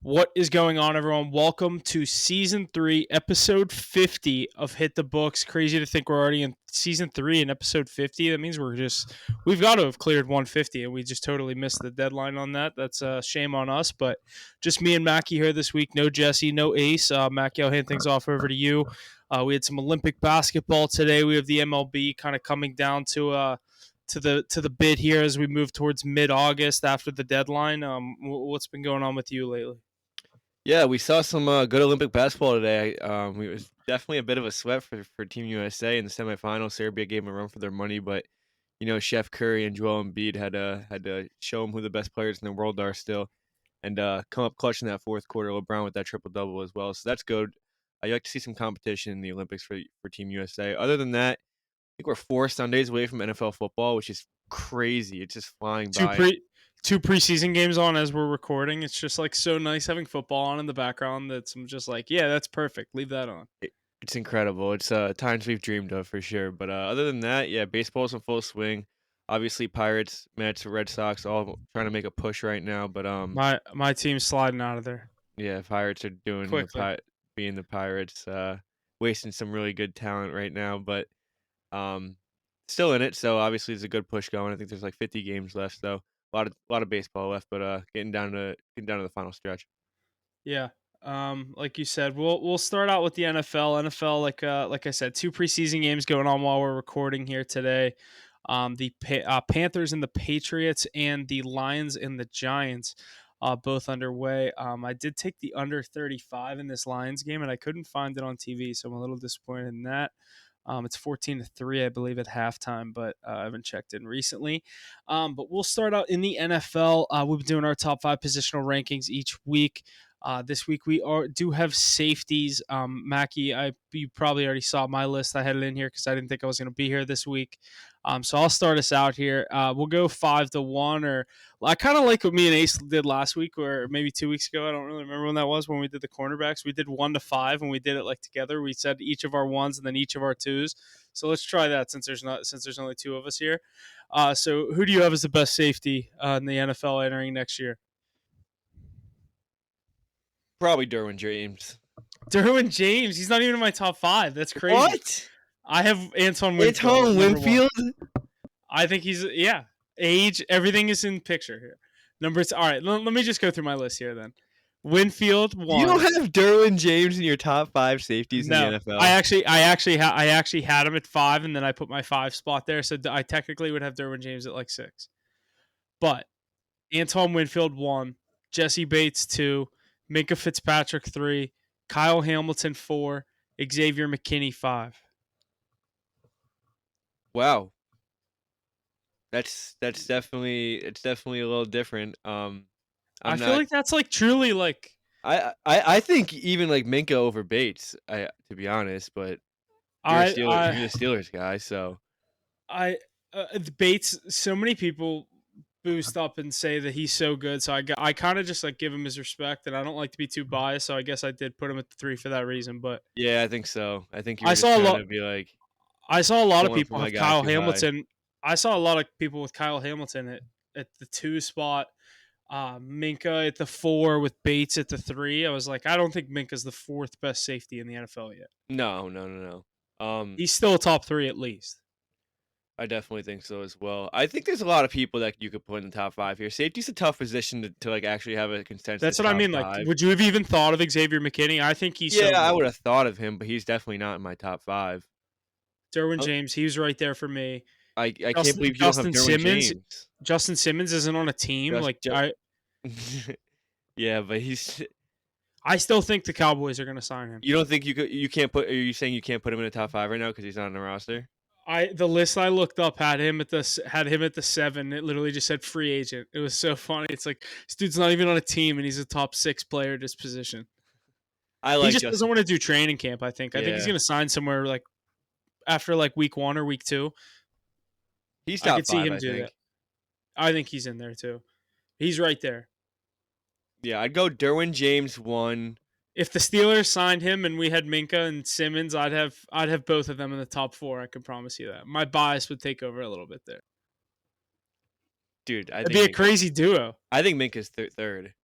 What is going on, everyone? Welcome to season 3, episode 50 of Hit the Books. Crazy to think we're already in season 3 and episode 50. That means we've got to have cleared 150, and we just totally missed the deadline on that. That's a shame on us, but just me and Mackie here this week. No Jesse, no Ace. Mackie, I'll hand things off over to you. We had some Olympic basketball today. We have the MLB kind of coming down to the bid here as we move towards mid-August after the deadline. What's been going on with you lately? Yeah, we saw some good Olympic basketball today. It was definitely a bit of a sweat for Team USA in the semifinals. Serbia gave them a run for their money, but Chef Curry and Joel Embiid had to show them who the best players in the world are still, and come up clutch in that fourth quarter. LeBron with that triple double as well, so that's good. I like to see some competition in the Olympics for Team USA. Other than that, I think we're 4 Sundays away from NFL football, which is crazy. It's just flying two by. pre two preseason games on as we're recording. It's just like so nice having football on in the background. I'm just like, yeah, that's perfect. Leave that on. It's incredible. It's times we've dreamed of for sure. But other than that, yeah, baseball's in full swing. Obviously, Pirates, Mets, Red Sox, all trying to make a push right now. But My team's sliding out of there yeah, Pirates are doing quickly. being the Pirates, wasting some really good talent right now. But um, still in it. So obviously, there's a good push going. I think there's like 50 games left, so a lot of baseball left. But getting down to the final stretch. Yeah. Like you said, we'll start out with the NFL. NFL, like I said, 2 preseason games going on while we're recording here today. The Panthers and the Patriots and the Lions and the Giants, both underway. I did take the under 35 in this Lions game, and I couldn't find it on TV, so I'm a little disappointed in that. It's 14-3, I believe, at halftime, but I haven't checked in recently. But we'll start out in the NFL. We've been doing our top 5 positional rankings each week. This week we do have safeties. Mackie, you probably already saw my list. I had it in here because I didn't think I was going to be here this week. So I'll start us out here. We'll go 5-1, or I kind of like what me and Ace did last week, or maybe 2 weeks ago. I don't really remember when that was when we did the cornerbacks. We did 1-5, and we did it like together. We said each of our ones and then each of our twos. So let's try that since there's only 2 of us here. So who do you have as the best safety in the NFL entering next year? Probably Derwin James. Derwin James. He's not even in my top 5. That's crazy. What? I have Antoine Winfield. Antoine Winfield? I think he's age. Everything is in picture here. Numbers. All right. Let me just go through my list here then. Winfield 1. You don't have Derwin James in your top 5 safeties in the NFL. I actually had him at 5, and then I put my 5 spot there, so I technically would have Derwin James at like 6. But Antoine Winfield 1, Jesse Bates 2, Minkah Fitzpatrick 3, Kyle Hamilton 4, Xavier McKinney 5. Wow. That's definitely a little different. I feel like that's like truly like I think even like Minkah over Bates, to be honest, but you're a Steelers guy, so Bates. So many people boost up and say that he's so good, so I kind of just like give him his respect, and I don't like to be too biased, so I guess I did put him at the 3 for that reason. But yeah, I think so. I think you I were just saw a trying lot. to be like I saw a lot of going for people my have guy Kyle too high. Hamilton. I saw a lot of people with Kyle Hamilton at the 2 spot. Minkah at the 4 with Bates at the 3. I was like, I don't think Minka's the 4th best safety in the NFL yet. No. He's still a top 3 at least. I definitely think so as well. I think there's a lot of people that you could put in the top 5 here. Safety's a tough position to like actually have a consensus. That's what I top mean. 5. Like, would you have even thought of Xavier McKinney? I think he's so good. I would have thought of him, but he's definitely not in my top 5. Derwin James, he was right there for me. I can't believe you don't have Derwin James. Justin Simmons isn't on a team. Yeah, but he's. I still think the Cowboys are going to sign him. You don't think you can't put? Are you saying you can't put him in the top 5 right now because he's not on the roster? The list I looked up had him at the 7. It literally just said free agent. It was so funny. It's like this dude's not even on a team, and he's a top 6 player at this position. He just doesn't want to do training camp. I think he's going to sign somewhere like after like week 1 or week 2. He's top 5. I could see him do that. I think he's in there too. He's right there. Yeah, I'd go Derwin James 1. If the Steelers signed him and we had Minkah and Simmons, I'd have both of them in the top 4. I can promise you that. My bias would take over a little bit there. Dude, it'd be a crazy duo. I think Minkah's third.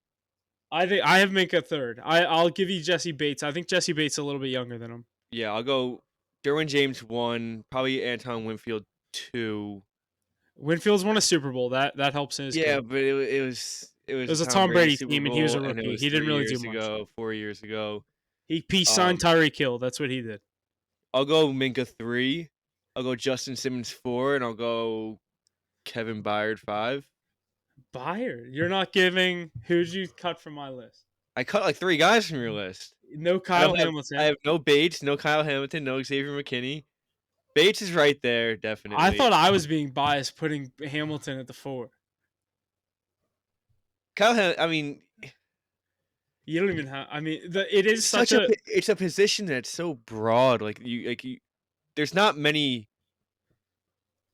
I think I have Minka third. I'll give you Jesse Bates. I think Jesse Bates is a little bit younger than him. Yeah, I'll go Derwin James 1, probably Anton Winfield 2. Winfield's won a Super Bowl. That helps in his Yeah, case. but it was It a was a Tom Tom Brady Brady Super team, and he was Bowl, a and it rookie. was He didn't 3 really do years much. ago, 4 years ago. He signed Tyreek Hill. That's what he did. I'll go Minka 3. I'll go Justin Simmons 4, and I'll go Kevin Byard 5. Byard, you're not giving. Who'd you cut from my list? I cut like 3 guys from your list. No I Kyle don't have I Hamilton. have no Bates, no Kyle Hamilton, no Xavier McKinney. Bates is right there, I definitely. thought I was being biased putting Hamilton at the 4. I mean, You don't even have. I mean, it is such a it's a position that's so broad. There's not many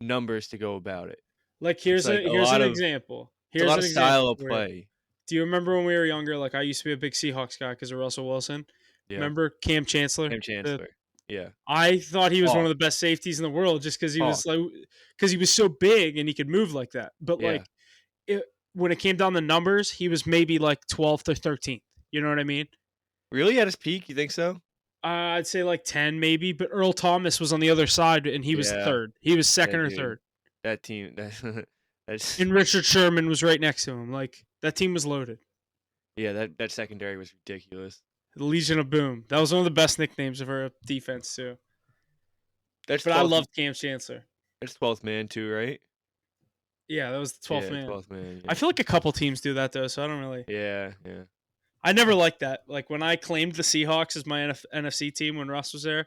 numbers to go about it. like. It's like Here's an example. it's a Here's lot an of style example of for you. play. Do you remember when we were younger? Like I used to be a big Seahawks guy because of Russell Wilson. Yeah, Remember Cam Chancellor? Cam Chancellor. Yeah, I thought he was one Hawk, of the best safeties in the world just because he Hawk. was like because he was so big and he could move like that. But Yeah. when it came down to numbers, he was maybe like 12th or 13th. You know what I mean? Really at his peak? You think so? I'd say like 10 maybe, but Earl Thomas was on the other side and he was Yeah. third. He was second or dude. third. That team. That's And Richard Sherman was right next to him. Like that team was loaded. yeah. That secondary was ridiculous. The Legion of Boom. That was one of the best nicknames of our defense too. That's But I 12th, loved Cam Chancellor. That's 12th man too, right? Yeah, that was the 12th Yeah, man. 12th man. Yeah. I feel like a couple teams do that though, so I don't really. Yeah. I never liked that. Like when I claimed the Seahawks as my NFC team when Russ was there,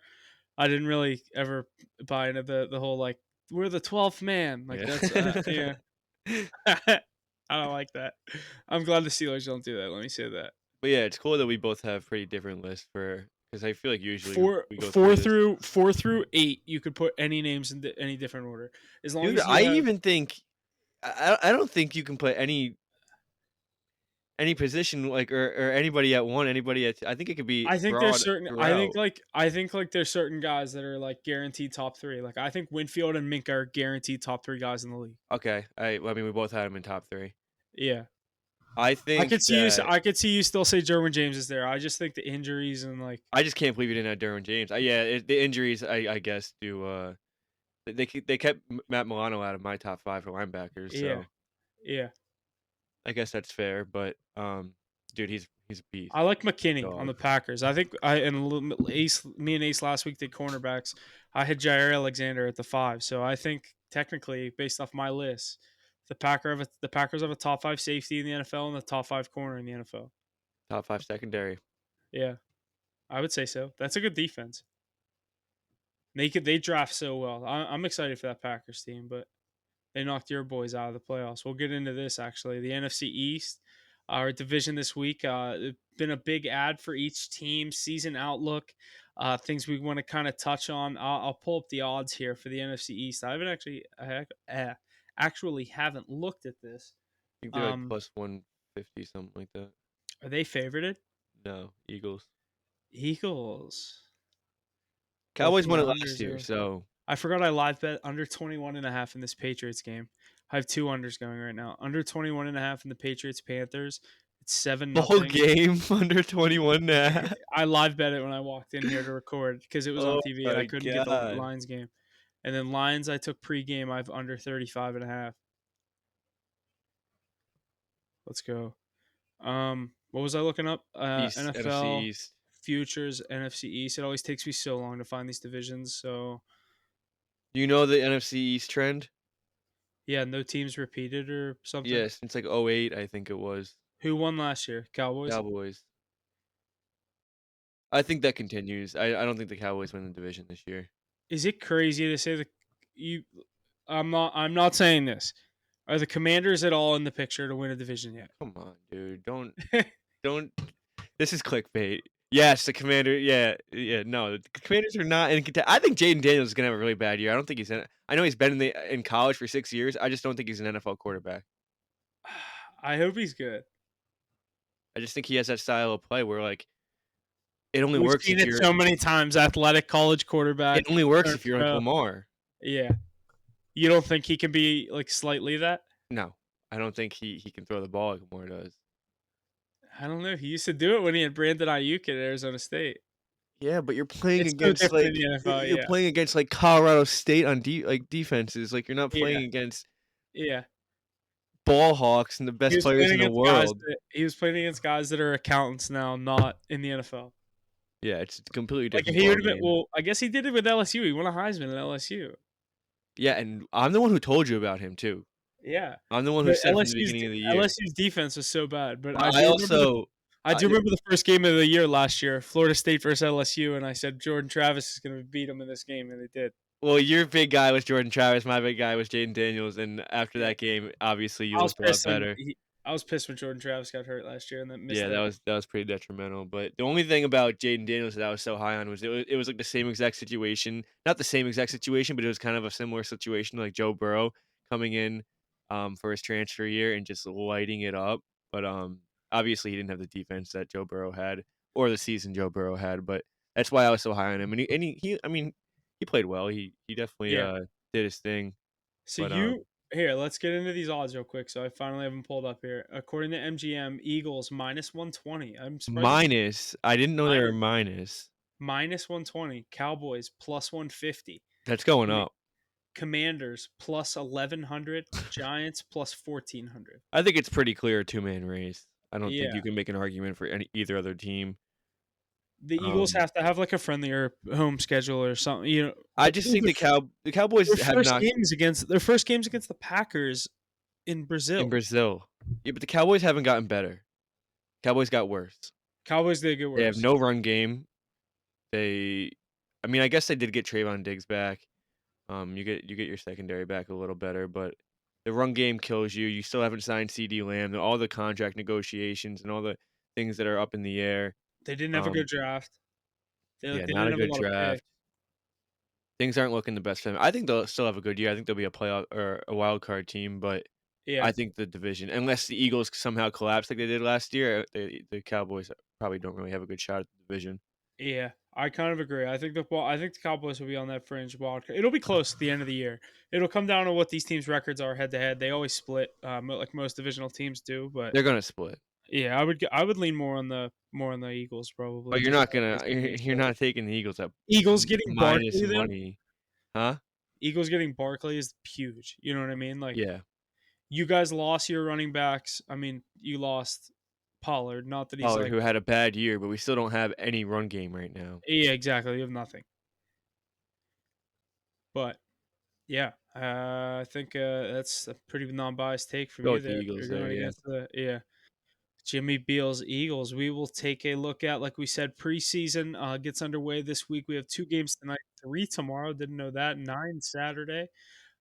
I didn't really ever buy into the whole like we're the 12th man. Like Yeah. that's yeah. I don't like that. I'm glad the Steelers don't do that. Let me say that. But yeah, it's cool that we both have pretty different lists because I feel like usually we go Four through this. through 4 through 8, you could put any names in any different order as long Dude, as you I have, even think I don't think you can put any position like or anybody at 1, anybody at I think it could be I think broad there's certain. throughout. I think like there's certain guys that are like guaranteed top 3. Like I think Winfield and Minka are guaranteed top 3 guys in the league. Okay, I mean we both had him in top 3. Yeah, I think I could see you. that I could see you still say Derwin James is there. I just think the injuries and like I just can't believe you didn't have Derwin James. The injuries I guess do they kept Matt Milano out of my top 5 for linebackers. yeah, So yeah. I guess that's fair, but dude, he's a beast. I like McKinney Dog. on the Packers. I think me and Ace last week did cornerbacks. I had Jair Alexander at the 5, so I think technically, based off my list, the Packers have a top 5 safety in the NFL and the top 5 corner in the NFL. Top 5 secondary. Yeah, I would say so. That's a good defense. They draft so well. I'm excited for that Packers team, but they knocked your boys out of the playoffs. We'll get into this actually. The NFC East, our division this week, been a big ad for each team, season outlook, things we want to kind of touch on. I'll pull up the odds here for the NFC East. I actually haven't looked at this. I think they're like plus 150, something like that. Are they favorited? No, Eagles. Eagles. Cowboys the won it unders last year, are- so I forgot I live bet under 21.5 in this Patriots game. I have 2 unders going right now. Under 21.5 in the Patriots Panthers. It's 7 the whole game under 21 now. I live bet it when I walked in here to record because it was on Oh TV and I my couldn't get the God. Lions game. And then Lions I took pregame. I've under 35.5. Let's go. What was I looking up? East, NFL NFC East. futures, NFC East. It always takes me so long to find these divisions. So Do you know the NFC East trend? yeah, no teams repeated or something. Yes, it's like 08, I think it was. Who won last year? Cowboys. Cowboys. I think that continues. I don't think the Cowboys win the division this year. Is it crazy to say I'm not saying this. Are the Commanders at all in the picture to win a division yet? Come on, dude. Don't. This is clickbait. Yes, the Commander. Yeah. No, the Commanders are not in contention. I think Jaden Daniels is gonna have a really bad year. I don't think he's in. I know he's been in college for 6 years. I just don't think he's an NFL quarterback. I hope he's good. I just think he has that style of play where like it only We've works seen if it you're. so many times. Athletic college quarterback. It only works or if you're like pro. Lamar. Yeah. You don't think he can be like slightly that? No, I don't think he can throw the ball like Lamar does. I don't know. He used to do it when he had Brandon Ayuk at Arizona State. Yeah, but you're playing It's so against, different in like the NFL. you're Yeah, playing against, like, Colorado State on defenses, like, you're not yeah, playing against yeah. ball hawks and the He best was players playing in the against guys world. that he was playing against guys that are accountants now, not in the NFL. Yeah, it's a completely Like, if different he ball would've been game. well, I guess he did it with LSU. He won a Heisman at LSU. Yeah, and I'm the one who told you about him too. Yeah. I'm the one who But said from the beginning of the year. LSU's defense was so bad, but But I also I do remember the first game of the year last year, Florida State versus LSU, and I said Jordan Travis is gonna beat them in this game, and they did. well, your big guy was Jordan Travis, my big guy was Jaden Daniels, and after Yeah. that game, obviously, you I was looked a lot pissed when better. Jordan Travis got hurt last year and then missed Yeah, that. that was pretty detrimental, but the only thing about Jaden Daniels that I was so high on was it was, like, the same exact situation, not the same exact situation, but it was kind of a similar situation like Joe Burrow coming in, for his transfer year and just lighting it up, but, obviously, he didn't have the defense that Joe Burrow had or the season Joe Burrow had, but that's why I was so high on him, and he I mean, he played well, he definitely, Yeah. did his thing, So but, here, let's get into these odds real quick. So I finally have them pulled up here. According to MGM, Eagles -120. I'm surprised you minus I didn't know they were minus minus. -120. Cowboys +150. That's going Com- up. Commanders +1100. Giants +1400. I think it's pretty clear two-man race. I don't think Yeah. you can make an argument for either other team. The Eagles Um, have to have like a friendlier home schedule or something, I just think the Cowboys have not their first games against the Packers in in Brazil. Brazil. Yeah, but the Cowboys haven't gotten better. Cowboys got worse. Cowboys did get They have worse. no run game. They I mean, I guess they did get Trayvon Diggs back. You get your secondary back a little better, but the run game kills you. You still haven't signed CD Lamb. All the contract negotiations and all the things that are up in the air. They didn't have a good Um, draft. yeah, They not didn't a have a good lot of picks. draft. Things aren't looking the best for them. I think they'll still have a good year. I think they'll be a playoff or a wild card team, but Yeah, I think the division, unless the Eagles somehow collapse like they did last year, the Cowboys probably don't really have a good shot at the division. yeah, I kind of agree. I think the Cowboys will be on that fringe wild card. It'll be close at the end of the year. It'll come down to what these teams' records are head to head. They always split, like most divisional teams do. But They're gonna split, yeah, I would lean more on the Eagles probably. but Just you're not taking the Eagles at Eagles getting minus Barkley though. money, huh? Eagles getting Barkley is huge. You know what I mean? Like Yeah, you guys lost your running backs. I mean, you lost Pollard. Not that he's Pollard, like, who had a bad year, but we still don't have any run game right now. yeah, exactly. You have nothing. But yeah, I think that's a pretty non-biased take from Go you with the there. Eagles You're there, going yeah. against the Jimmy Beals Eagles. We will take a look at, like we said, preseason gets underway this week. We have 2 games tonight, 3 tomorrow. Didn't know that. 9 Saturday.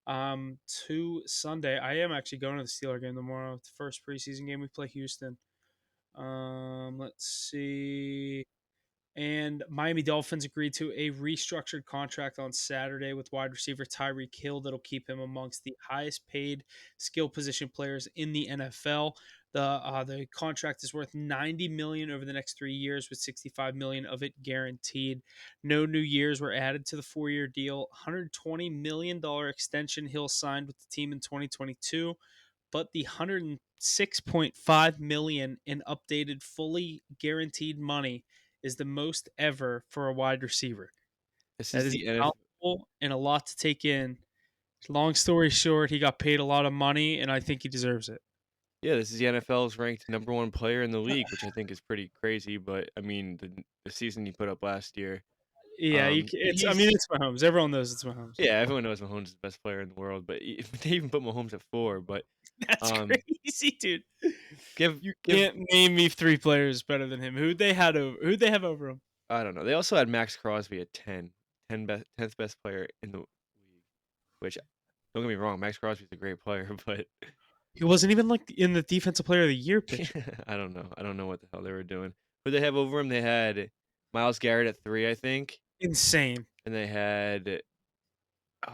2 Sunday. I am actually going to the Steeler game tomorrow. The first preseason game we play Houston. Let's see. And Miami Dolphins agreed to a restructured contract on Saturday with wide receiver Tyreek Hill that'll keep him amongst the highest paid skill position players in the NFL. The contract is worth $90 million over the next 3 years, with $65 million of it guaranteed. No new years were added to the 4-year deal. $120 million extension Hill signed with the team in 2022, but the $106.5 million in updated fully guaranteed money is the most ever for a wide receiver. This That is is the NFL. mouthful and a lot to take in. Long story short, he got paid a lot of money, and I think he deserves it. Yeah, this is the NFL's ranked number 1 player in the league, which I think is pretty crazy, but, I mean, the season he put up last year, Yeah, I mean, he's it's Mahomes. Everyone knows it's Mahomes. yeah, everyone knows Mahomes is the best player in the world, but they even put Mahomes at 4, but, That's um, crazy, dude. give You give can't name me 3 players better than him. Who'd they have over him? I don't know. They also had Max Crosby at 10th best player in the league, which don't get me wrong, Max Crosby's a great player, but He wasn't even like in the defensive player of the year picture. I don't know. I don't know what the hell they were doing. Who they have over him? They had Myles Garrett at 3, I think, Insane. and they had oh,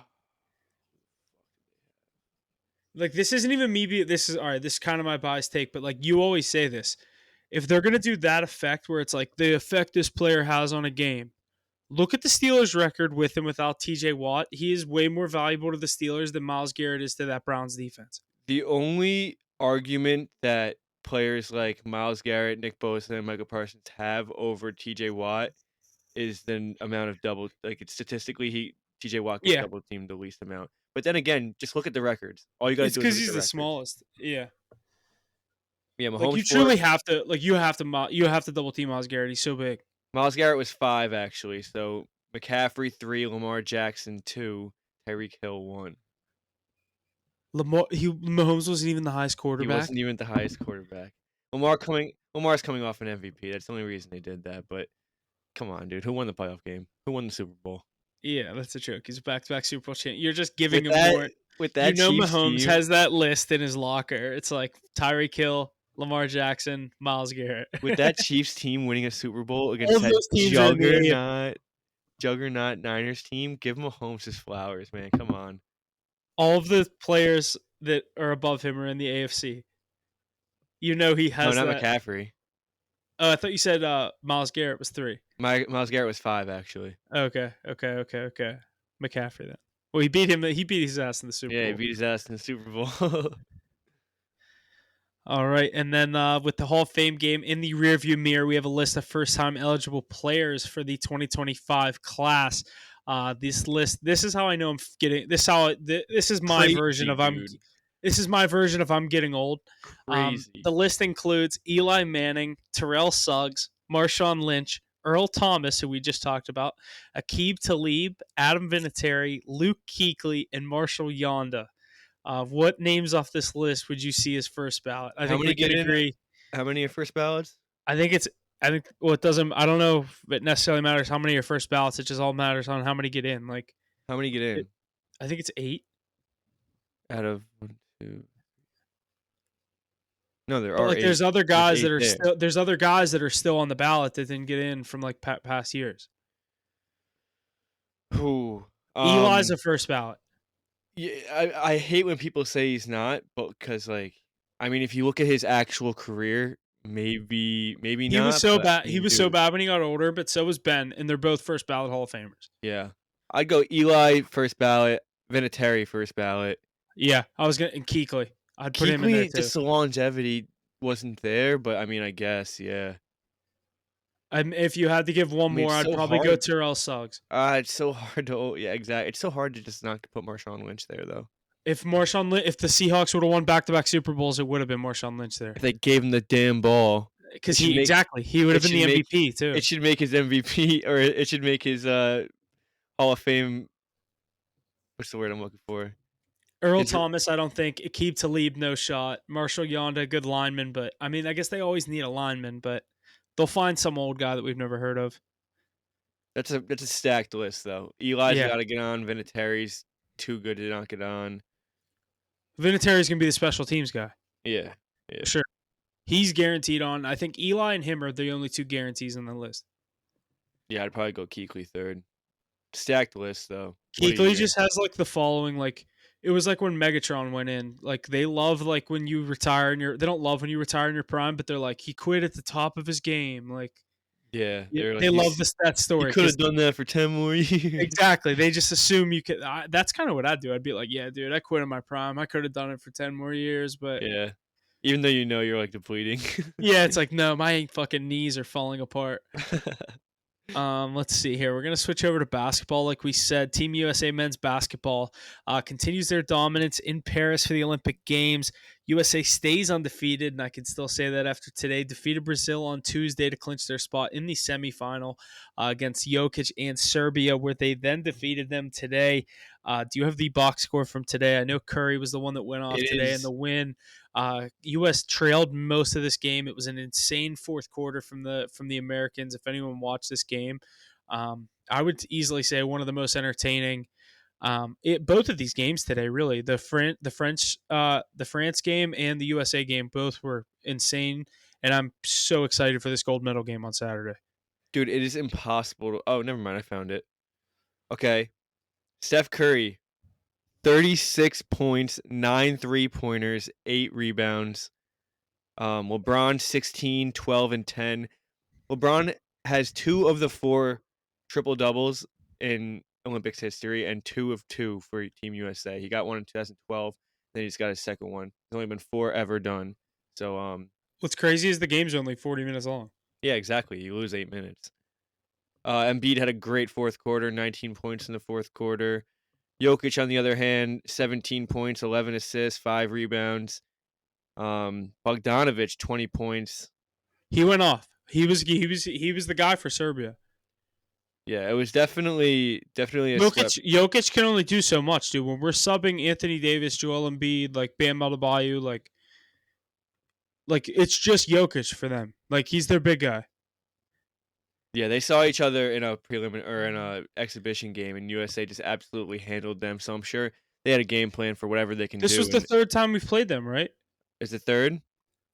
Like this isn't even me. This is all right. This is kind of my biased take, but like you always say this, if they're gonna do that effect where it's like the effect this player has on a game, look at the Steelers' record with and without T.J. Watt. He is way more valuable to the Steelers than Myles Garrett is to that Browns defense. the only argument that players like Myles Garrett, Nick Bosa, and Michael Parsons have over TJ Watt is the amount of double. Like it's statistically, TJ Watt gets Yeah, double teamed the least amount. But then again, just look at the records. All you got to it's do is because look at he's the the records. smallest. Yeah, Yeah, like Mahomes you truly have to, like you have to double team Miles Garrett. He's so big. Myles Garrett was 5 actually. So McCaffrey 3, Lamar Jackson 2, Tyreek Hill 1. Mahomes wasn't even the highest He quarterback. wasn't even the highest quarterback. Lamar's coming off an MVP. That's the only reason they did that. But come on, dude. Who won the playoff game? Who won the Super Bowl? Yeah, that's a joke. He's a back-to-back Super Bowl champ. You're just giving With him that more. with that Chiefs Mahomes team, has that list in his locker. It's like Tyreek Hill, Lamar Jackson, Miles Garrett. with that Chiefs team winning a Super Bowl All against of that those teams are in the AFC. juggernaut Niners team, give Mahomes his flowers, man. Come on. All of the players that are above him are in the AFC. You know he No, has not that. McCaffrey. Oh, I thought you said Miles Garrett was 3. Myles Garrett was 5 actually. Okay. McCaffrey then. Well, he beat him. He beat his ass in the Super Yeah, he Bowl. beat his ass in the Super Bowl. All right, and then with the Hall of Fame game in the rearview mirror, we have a list of first-time eligible players for the 2025 class. This is how I know I'm getting this. This is my version Crazy, of I'm. dude. This is my version of I'm getting old. Crazy. The list includes Eli Manning, Terrell Suggs, Marshawn Lynch, Earl Thomas, who we just talked about, Aqib Talib, Adam Vinatieri, Luke Kuechly, and Marshall Yonda. What names off this list would you see as first ballot? I How think many we can get in? agree. How many are first ballots? I think it's. I think well, it doesn't. I don't know if it necessarily matters how many are first ballots. It just all matters on how many get in. Like, How many get in? I think it's 8. Out of 1, 2. No, there But are like, 8. there's other There's guys 8 that are there. still. There's other guys that are still on the ballot that didn't get in from like past years. Who? Eli's a first ballot. Yeah, I hate when people say he's not, but because like, I mean, if you look at his actual career, maybe He was not. so But I bad. He mean, was so dude, bad when he got older, but so was Ben, and they're both first ballot Hall of Famers. yeah, I'd go Eli first ballot, Vinatieri first ballot. Yeah, I was gonna and Kuechly. I'd put him in there Kuechly, too. just the longevity wasn't there, but I mean, I guess yeah. If you had to give one I mean, more, it's I'd so probably go hard. Terrell Suggs. It's so hard to yeah, exactly. It's so hard to just not put Marshawn Lynch there though. If the Seahawks would have won back-to-back Super Bowls, it would have been Marshawn Lynch there If they gave him the damn ball, because it should make he would have it been should the make MVP too. it should make his MVP or it should make his Hall of Fame. What's the word I'm looking for? Earl Is it- Thomas, I don't think. Aqib Talib, no shot. Marshall Yonda, good lineman, but I mean, I guess they always need a lineman, but they'll find some old guy that we've never heard of. That's a stacked list though. Eli's Yeah, got to get on. Vinatieri's too good to not get on. Vinatieri's gonna be the special teams guy. Yeah, yeah, Sure, he's guaranteed on. I think Eli and him are the only 2 guarantees on the list. yeah. I'd probably go Kuechly third. Stacked list though. What a Kuechly year. just has like the following, like it was like when Megatron went in. Like they love like when you retire in your. They don't love when you retire in your prime, but they're like he quit at the top of his game. Like Yeah, yeah, they're like they love that he story. could 'Cause have done that for 10 more years. exactly. They just assume you could. That's kind of what I'd do. I'd be like, yeah, dude, I quit in my prime. I could have done it for 10 more years, but Yeah, even though you know you're like depleting. yeah, it's like no, my fucking knees are falling apart. Let's see here. We're gonna switch over to basketball. Like we said, Team USA men's basketball continues their dominance in Paris for the Olympic Games. USA stays undefeated, and I can still say that after today. Defeated Brazil on Tuesday to clinch their spot in the semifinal against Jokic and Serbia, where they then defeated them today. Do you have the box score from today? I know Curry was the one that went off It today in is. the win. U.S. trailed most of this game. It was an insane fourth quarter from the Americans. If anyone watched this game, I would easily say one of the most entertaining. Both of these games today, really, the France game and the USA game, both were insane, and I'm so excited for this gold medal game on Saturday. Dude, it is impossible to. Oh, never mind. I found it. Okay, Steph Curry, 36 points, 9 3-pointers, 8 rebounds. LeBron 16, 12, and 10. LeBron has 2 of the 4 triple doubles in Olympics history and 2 of 2 for Team USA. He got one in 2012, then he's got his second one. There's only been 4 ever done. So What's crazy is the game's only 40 minutes long. Yeah, exactly. You lose 8 minutes. Embiid had a great fourth quarter, 19 points in the fourth quarter. Jokic, on the other hand, 17 points, 11 assists, 5 rebounds. Bogdanovich, 20 points. He went off. He was the guy for Serbia. Yeah, it was definitely a sweat. Jokic can only do so much, dude. When we're subbing Anthony Davis, Joel Embiid, like Bam Adebayo, like it's just Jokic for them. Like he's their big guy. Yeah, they saw each other in a preliminary or in a exhibition game, and USA just absolutely handled them. So I'm sure they had a game plan for whatever they can This do. was the And third time we've played them, right? is the third?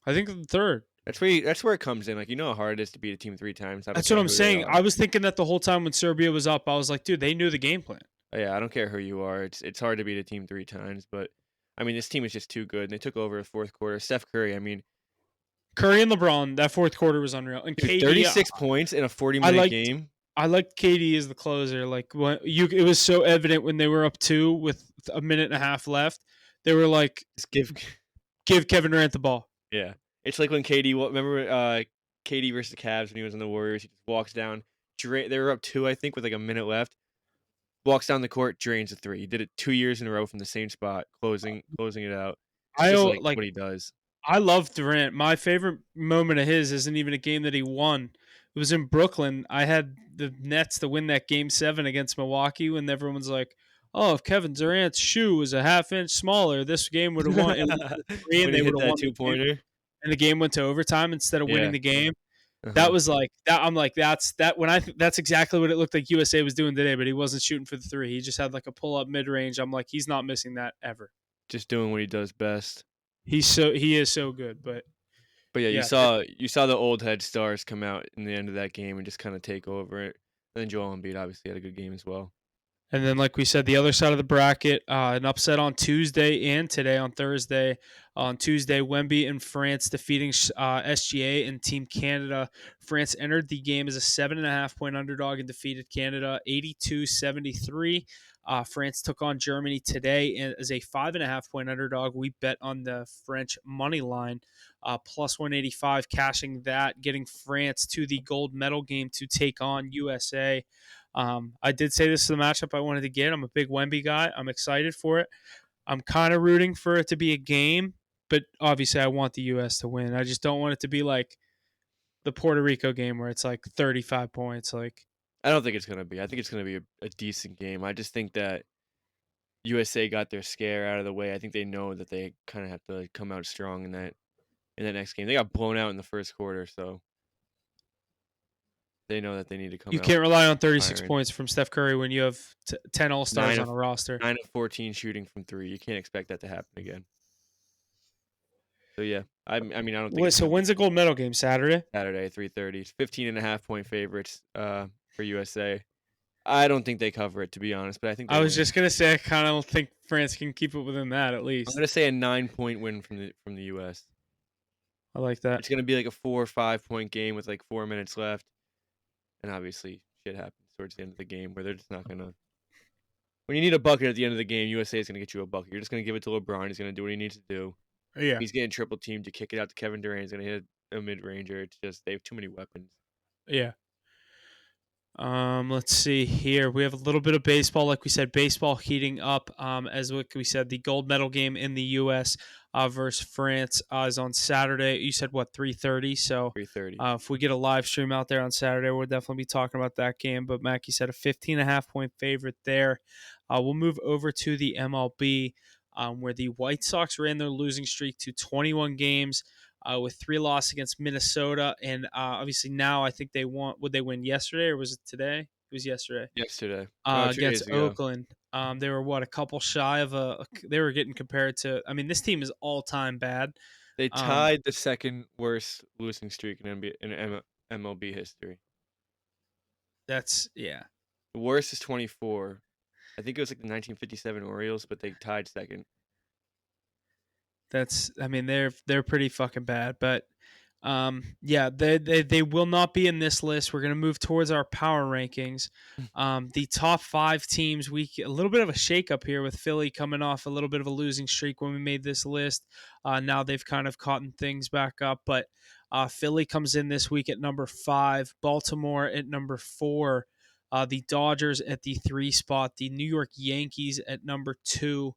I think the third. That's where it comes in. Like you know how hard it is to beat a team 3 times. I don't That's what care I'm who they saying. are. I was thinking that the whole time when Serbia was up, I was like, dude, they knew the game plan. Yeah, I don't care who you are. It's hard to beat a team 3 times, but I mean this team is just too good, and they took over the fourth quarter. Steph Curry, I mean, Curry and LeBron, that fourth quarter was unreal. And dude, KD, 36 points in a 40 I minute liked game. I liked KD as the closer. Like it was so evident when they were up 2 with a minute and a half left. They were like, Just give, give Kevin Durant the ball. yeah. It's like when KD. Remember KD versus the Cavs when he was in the Warriors? He just walks down. They were up 2, I think, with like a minute left. Walks down the court, drains a three. He did it 2 years in a row from the same spot, closing it out. It's I just o- like like what he does. I love Durant. My favorite moment of his isn't even a game that he won. It was in Brooklyn. I had the Nets to win that game 7 against Milwaukee when everyone's like, "Oh, if Kevin Durant's shoe was a half inch smaller, this game would have won." It was 3 and When he they would hit have that won the game. 2 pointer. And the game went to overtime instead of winning Yeah. the game. That Uh-huh. was like that. I'm like, that's exactly what it looked like USA was doing today, but he wasn't shooting for the 3. He just had like a pull up mid range. I'm like, he's not missing that ever. Just doing what he does best. He is so good. But But yeah, yeah, you saw the old head stars come out in the end of that game and just kind of take over it. And then Joel Embiid obviously had a good game as well. and then, like we said, the other side of the bracket, an upset on Tuesday and today on Thursday. On Tuesday, Wemby and France defeating SGA and Team Canada. France entered the game as a 7.5 point underdog and defeated Canada 82-73. France took on Germany today as a 5.5 point underdog. We bet on the French money line, plus 185, cashing that, getting France to the gold medal game to take on USA. I did say this is the matchup I wanted to get. I'm a big Wemby guy. I'm excited for it. I'm kind of rooting for it to be a game, but obviously I want the U.S. to win. I just don't want it to be like the Puerto Rico game where it's like 35 points. Like, I don't think it's gonna be. I think it's gonna be a decent game. I just think that USA got their scare out of the way. I think they know that they kind of have to like, come out strong in that next game. They got blown out in the first quarter, so they know that they need to come you out can't rely on 36 firing. points from Steph Curry when you have 10 All Stars Nine on of a roster. 9 of 14 shooting from 3. You can't expect that to happen again. So yeah, I mean I don't think Wait, it's so gonna be when's the gold medal game? Saturday? Saturday 3:30. 15.5 point favorites for USA. I don't think they cover it to be honest, but I think they I was win. just gonna say I kind of think France can keep it within that at I'm least. gonna say a 9 point win from the US. I like that. It's gonna be like a 4 or 5 point game with like 4 minutes left, and obviously shit happens towards the end of the game where they're just not gonna. When you need a bucket at the end of the game, USA is gonna get you a bucket. You're just gonna give it to LeBron. He's gonna do what he needs to do. Yeah. He's getting triple teamed. You kick it out to Kevin Durant. He's gonna hit a mid ranger. It's just they have too many weapons. Yeah. Let's see here. We have a little bit of baseball, like we said, baseball heating up. As what we said, the gold medal game in the U.S. Versus France is on Saturday. You said what 3:30? So 3:30. if we get a live stream out there on Saturday, we'll definitely be talking about that game. But Mackie said a 15.5 point favorite there. We'll move over to the MLB, where the White Sox ran their losing streak to 21 games. With 3 losses against Minnesota, and obviously now I think they won. Would they win yesterday or was it today? It was yesterday. Yesterday. No, 2 days Against ago. Oakland. They were what a couple shy of a. They were getting compared to. I mean, this team is all time bad. They tied the second worst losing streak in MLB history. That's yeah. The worst is 24. I think it was like the 1957 Orioles, but they tied second. That's I mean they're pretty fucking bad, but Yeah, they will not be in this list. We're gonna move towards our power rankings. The top five teams, a little bit of a shakeup here with Philly coming off a little bit of a losing streak when we made this list. Now they've kind of caught things back up, but Philly comes in this week at number 5, Baltimore at number 4, the Dodgers at the 3 spot, the New York Yankees at number 2,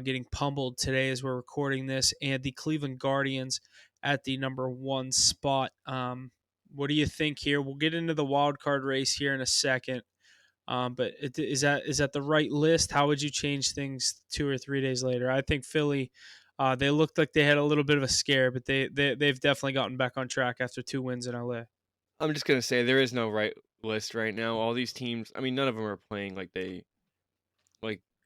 getting pummeled today as we're recording this, and the Cleveland Guardians at the number 1 spot. What do you think here? We'll get into the wild card race here in a second. But is that the right list? How would you change things 2 or 3 days later? I think Philly, they looked like they had a little bit of a scare, but they've definitely gotten back on track after 2 wins in LA. I'm just gonna say there is no right list right now. All these teams, I mean, none of them are playing like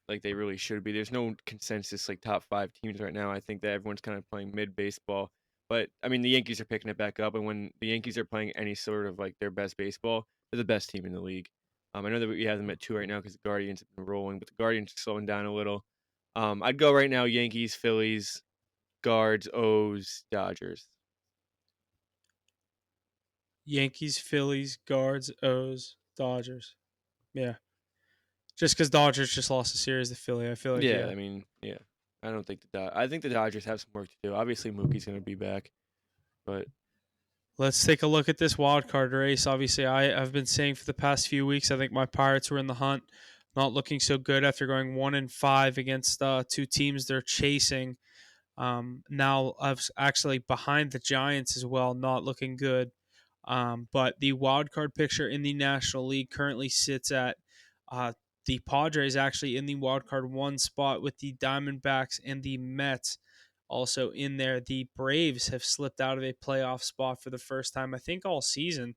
like they really should be. There's no consensus like top 5 teams right now. I think that everyone's kind of playing mid baseball. But I mean, the Yankees are picking it back up, and when the Yankees are playing any sort of like their best baseball, they're the best team in the league. I know that we have them at 2 right now because the Guardians have been rolling, but the Guardians are slowing down a little. I'd go right now: Yankees, Phillies, Guards, O's, Dodgers. Yankees, Phillies, Guards, O's, Dodgers. Yeah, just because Dodgers just lost a series to Philly, I feel like Yeah, yeah. I mean, yeah. I don't think I think the Dodgers have some work to do. Obviously, Mookie's going to be back, but Let's take a look at this wild card race. Obviously, I've been saying for the past few weeks, I think my Pirates were in the hunt, not looking so good after going 1-5 against 2 teams they're chasing. Now I've actually behind the Giants as well, not looking good. But the wild card picture in the National League currently sits at uh, the Padres actually in the wild card 1 spot with the Diamondbacks and the Mets also in there. The Braves have slipped out of a playoff spot for the first time, I think, all season,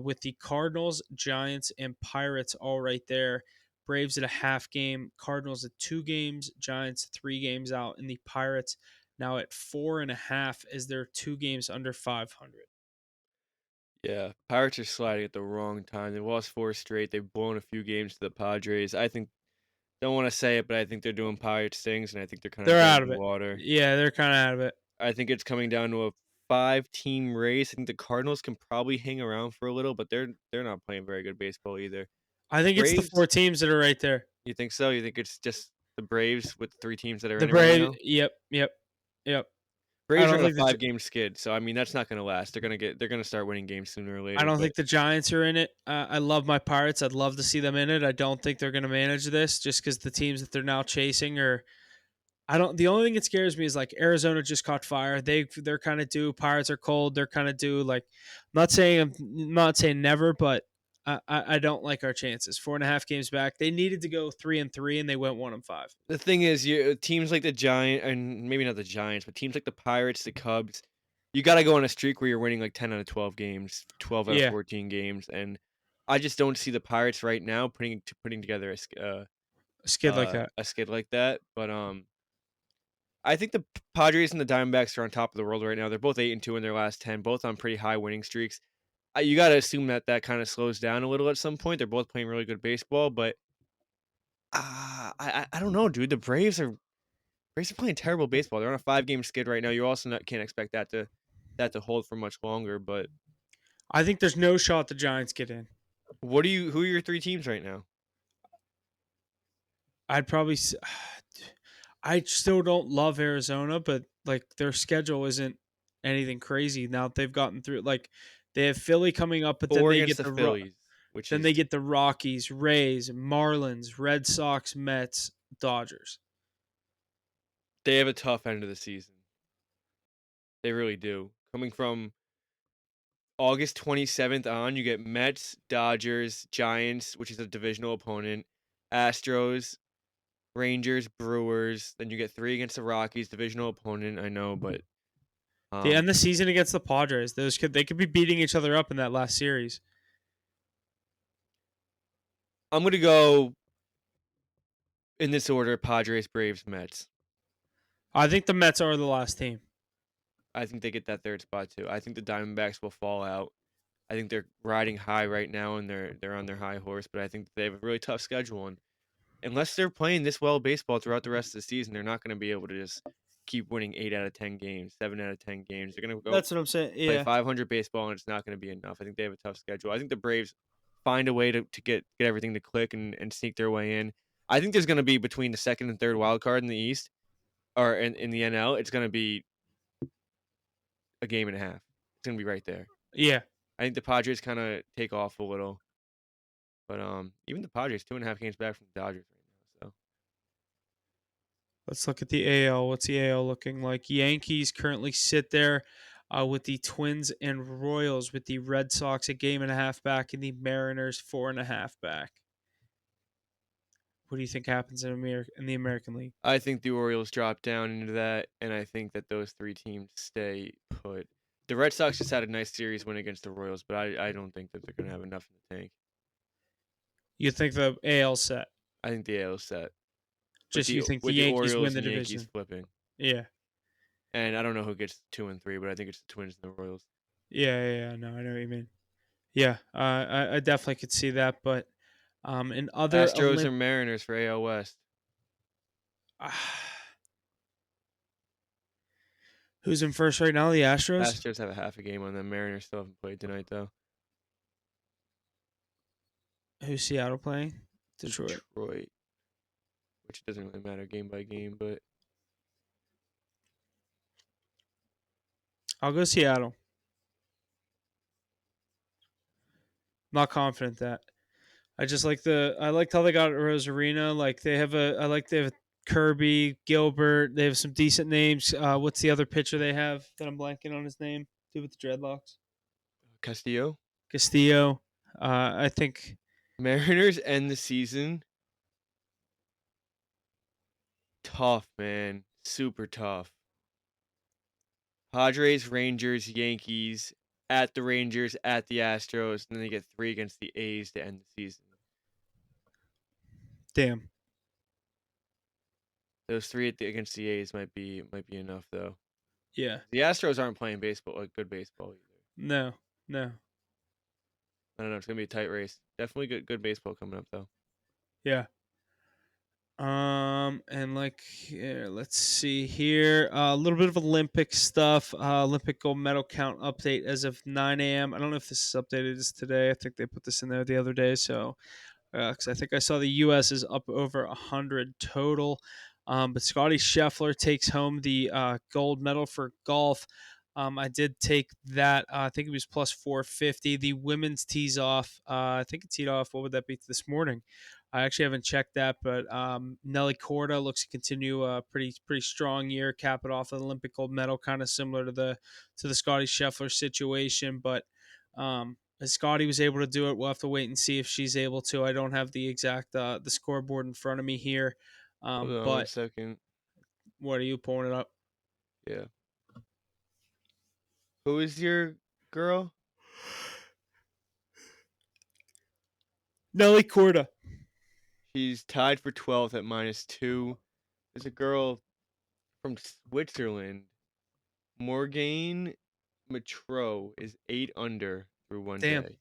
with the Cardinals, Giants, and Pirates all right there. Braves at a half game, Cardinals at 2 games, Giants 3 games out, and the Pirates now at 4.5 as they're 2 games under 500. yeah, Pirates are sliding at the wrong time. They lost 4 straight. They've blown a few games to the Padres. I think don't want to say it, but I think they're doing Pirates things, and I think they're kind of They're dead out in of the it. water. Yeah, they're kind of out of it. I think it's coming down to a 5 team race. I think the Cardinals can probably hang around for a little, but they're not playing very good baseball either. I think it's the Braves, 4 teams that are right there. you think so? You think it's just the Braves with the 3 teams that are The in it right Braves. now? Yep, yep, yep. I Braves are don't on a think the 5 game skid, so I mean that's not gonna last. They're gonna start winning games sooner or I later. don't But think the Giants are in it. I love my Pirates. I'd love to see them in it. I don't think they're going to manage this just because the teams that they're now chasing are. I don't. The only thing that scares me is like Arizona just caught fire. They're kind of due. Pirates are cold. They're kind of due. Like, I'm not saying never, but I don't like our chances. 4.5 games back. They needed to go 3-3, and they went 1-5. the thing is, you teams like the Giant and maybe not the Giants, but teams like the Pirates, the Cubs, you got to go on a streak where you're winning like 10 out of 12 games, 12 out of Yeah, 14 games, and I just don't see the Pirates right now putting together a skid like that. a skid like that. But I think the Padres and the Diamondbacks are on top of the world right now. They're both 8-2 in their last 10, both on pretty high winning streaks. You got to assume that that kind of slows down a little at some point. They're both playing really good baseball, but I don't know, dude. The Braves are playing terrible baseball. They're on a 5 game skid right now. You also can't expect that to hold for much longer. But I think there's no shot the Giants get in. who are your 3 teams right now? I'd probably. I still don't love Arizona, but like their schedule isn't anything crazy. Now they've gotten through. Like they have Philly coming up, but then 4 they against get the Phillies, which then is they get the Rockies, Rays, Marlins, Red Sox, Mets, Dodgers. they have a tough end of the season. They really do. Coming from August 27th on, you get Mets, Dodgers, Giants, which is a divisional opponent, Astros, Rangers, Brewers. Then you get 3 against the Rockies, divisional opponent. I know, but They um, end the season against the Padres. They could be beating each other up in that last series. I'm gonna go in this order: Padres, Braves, Mets. I think the Mets are the last team. I think they get that third spot too. I think the Diamondbacks will fall out. I think they're riding high right now and they're on their high horse, but I think they have a really tough schedule and unless they're playing this well baseball throughout the rest of the season, they're not going to be able to just keep winning 8 out of 10 games, 7 out of 10 games. They're gonna go That's what I'm saying. play Yeah. 500 baseball, and it's not gonna be enough. I think they have a tough schedule. I think the Braves find a way to get everything to click and sneak their way in. I think there's gonna be between the second and third wild card in the East or in the NL, it's gonna be a game and a half. It's gonna be right there. Yeah. I think the Padres kinda take off a little, but even the Padres 2.5 games back from the Dodgers right now. So Let's look at the AL. What's the AL looking like? Yankees currently sit there with the Twins and Royals, with the Red Sox a game and a half back, and the Mariners 4.5 back. What do you think happens in the American League? I think the Orioles drop down into that, and I think that those 3 teams stay put. The Red Sox just had a nice series win against the Royals, but I don't think that they're gonna have enough in the tank. You think the AL set? I think the AL is set Just you think the with the Yankees win Orioles the and Yankees division? flipping. Yeah. And I don't know who gets 2 and 3, but I think it's the Twins and the Royals. Yeah. No, I know what you mean. Yeah, I definitely could see that, but in other Astros or Mariners for AL West. Who's in first right now? The Astros? Astros have a half a game on them. Mariners still haven't played tonight though. Who's Seattle playing? Detroit. Which doesn't really matter game by game, but I'll go Seattle. Not confident that. I just like I liked how they got Rosarina. Like they have Kirby, Gilbert. They have some decent names. What's the other pitcher they have that I'm blanking on his name? Dude with the dreadlocks. Castillo. I think Mariners end the season tough, man. Super tough. Padres, Rangers, Yankees, at the Rangers, at the Astros, and then they get 3 against the A's to end the season. damn. Those 3 against the A's might be enough though. Yeah. The Astros aren't playing baseball, like good baseball either. No. I don't know. It's gonna be a tight race. Definitely good baseball coming up though. Yeah. And like here, let's see here. A little bit of Olympic stuff. Olympic gold medal count update as of 9 a.m. I don't know if this is updated as today. I think they put this in there the other day. So, because I think I saw the U.S. is up over 100 total. But Scotty Scheffler takes home the gold medal for golf. I did take that. I think it was plus 450. The women's tees off. I think it teed off. What would that be this morning? I actually haven't checked that, but Nelly Korda looks to continue a pretty strong year, cap it off with an Olympic gold medal, kind of similar to the Scotty Scheffler situation. But as Scotty was able to do it, we'll have to wait and see if she's able to. I don't have the exact the scoreboard in front of me here, Hold on 1 but second. what are you pulling it up? Yeah. Who is your girl? Nelly Korda. She's tied for 12th at -2. There's a girl from Switzerland. Morgane Matro is 8 under through one Damn. day.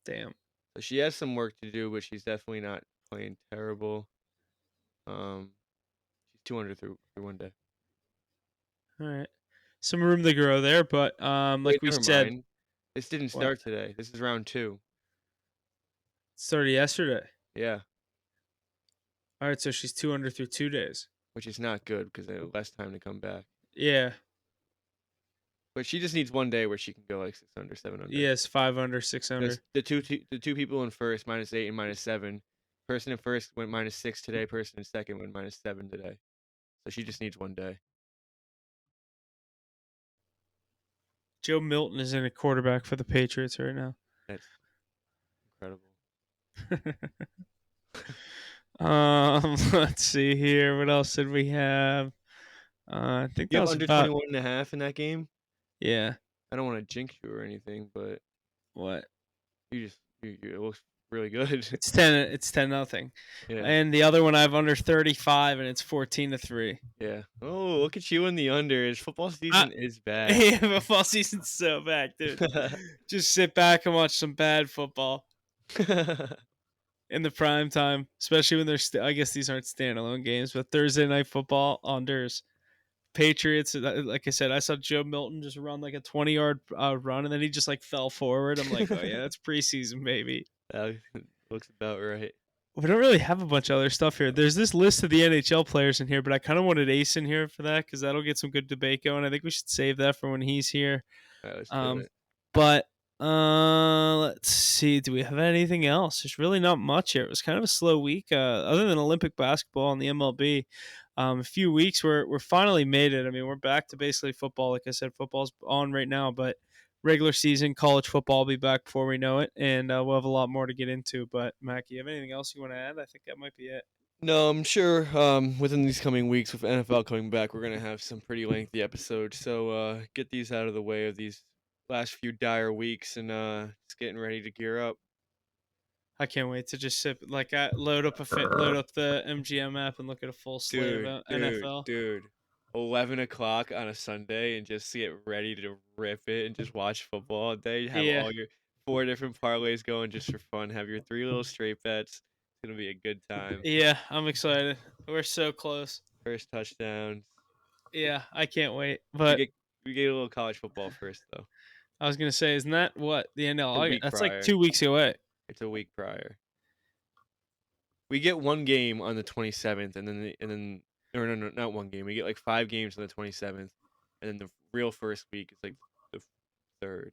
Damn. So she has some work to do, but she's definitely not playing terrible. She's 2 under through one day. All right. Some room to grow there, but like Wait, we never said, mind. This didn't what? start today. This is round 2. Started yesterday. Yeah, All right, so she's 2 under through 2 days. which is not good because they have less time to come back. Yeah. But she just needs one day where she can go like 6 under, 7 under. Yes, 5 under, 6 under. The two people in first -8 and -7. Person in first went -6 today. Person in second went -7 today. So she just needs one day. Joe Milton is in a quarterback for the Patriots right now. That's incredible. Let's see here. What else did we have? I think You that have was under about 21.5 in that game. yeah. I don't want to jinx you or anything, but What? it looks really good. It's 10. It's 10-0. Yeah. And the other one I have under 35, and it's 14-3. Yeah. Oh, look at you in the unders. Football season is bad. Yeah, football season's so bad, dude. Just sit back and watch some bad football in the prime time, especially when they're. I guess these aren't standalone games, but Thursday night football unders. Patriots. Like I said, I saw Joe Milton just run like a 20-yard run, and then he just like fell forward. I'm like, oh yeah, that's preseason, baby. That looks about right. We don't really have a bunch of other stuff here. There's this list of the NHL players in here, but I kind of wanted Ace in here for that because that'll get some good debate going. I think we should save that for when he's here. All right, let's do it. But let's see. Do we have anything else? There's really not much here. It was kind of a slow week, other than Olympic basketball and the MLB. A few weeks, we're finally made it. I mean, we're back to basically football. Like I said, football's on right now, but regular season college football will be back before we know it, and we'll have a lot more to get into. But Mac, you have anything else you want to add? I think that might be it. No, I'm sure within these coming weeks with NFL coming back, we're gonna have some pretty lengthy episodes. So get these out of the way of these last few dire weeks and just getting ready to gear up. I can't wait to just load up the MGM app and look at a full slate of NFL. Dude. 11 o'clock on a Sunday and just get ready to rip it and just watch football all day. Have all your 4 different parlays going just for fun. Have your 3 little straight bets. It's gonna be a good time. Yeah, I'm excited. We're so close. First touchdowns. Yeah, I can't wait. But we get a little college football first though. I was gonna say, isn't that what the end of August? That's prior. like 2 weeks away. It's a week prior. We get one game on the 27th, and then no, not one game. We get like 5 games on the 27th, and then the real first week is like the 3rd.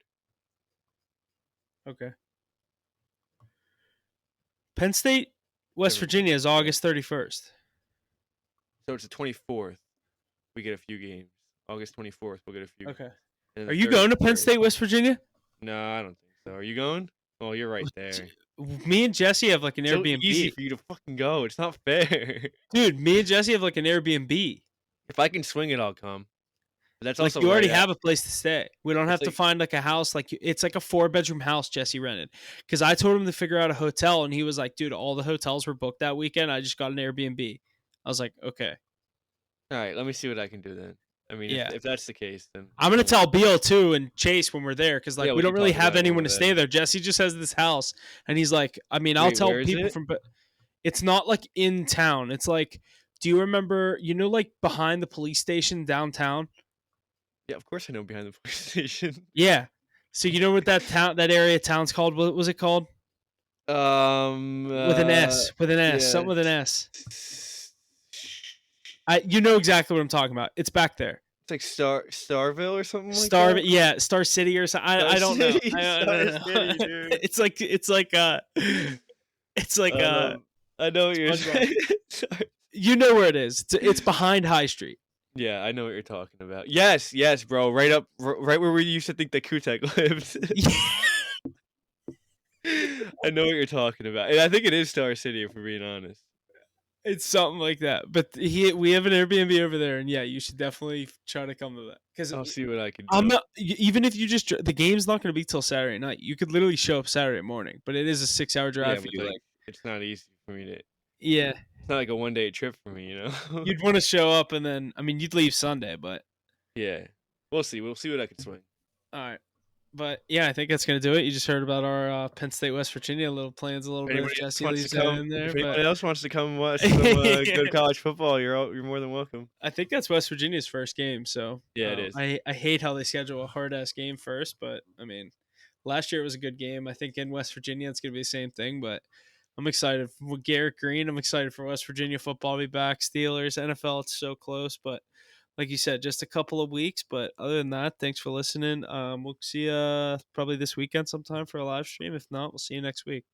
Okay. Penn State, West Virginia is August 31st. So it's the 24th. We get a few games. August 24th, we'll get a few. Okay. Games. Are you going to Penn State, West Virginia? No, I don't think so. Are you going? Oh, you're right there. Me and Jesse have like an Airbnb. Easy for you to fucking go. It's not fair. Dude, me and Jesse have like an Airbnb. If I can swing it, I'll come. But that's like also you already have a place to stay. We don't have to find like a house. Like it's like a 4-bedroom house Jesse rented. Because I told him to figure out a hotel, and he was like, "Dude, all the hotels were booked that weekend. I just got an Airbnb." I was like, "Okay." All right, let me see what I can do then. I mean, if that's the case, then I'm gonna tell Beal too and Chase when we're there because we don't really have anyone to then. stay there. Jesse just has this house, and he's like, I mean, I'll tell people from. It's not like in town. It's like, do you remember? Like behind the police station downtown. Yeah, of course I know behind the police station. Yeah, so you know what that area of town's called? What was it called? With an S, something with an S. You know exactly what I'm talking about. It's back there. It's like Starville or something like that? Yeah, Star City or something. I don't know. I don't know. City, it's like I know what you're saying. You know where it is. It's behind High Street. Yeah, I know what you're talking about. Yes, bro. Right where we used to think that Kutek lived. I know what you're talking about. And I think it is Star City, if we're being honest. It's something like that. But we have an Airbnb over there, and yeah, you should definitely try to come to that. Because I'll see what I can do. I'm not, even if you just the game's not going to be till Saturday night. You could literally show up Saturday morning, but it is a 6-hour drive for you. It's not easy for me to. Yeah. It's not like a one-day trip for me, You'd want to show up, and then you'd leave Sunday, but yeah, we'll see. We'll see what I can swing. All right. But yeah, I think that's gonna do it. You just heard about our Penn State, West Virginia little plans a little bit. If Jesse leaves that in there. If anyone else wants to come watch some good college football, you're more than welcome. I think that's West Virginia's first game, so yeah, it is. I hate how they schedule a hard ass game first, but I mean, last year it was a good game. I think in West Virginia it's gonna be the same thing, but I'm excited with Garrett Green. I'm excited for West Virginia football to be back. Steelers, NFL, it's so close, but like you said, just a couple of weeks. But other than that, thanks for listening. We'll see you probably this weekend sometime for a live stream. If not, we'll see you next week.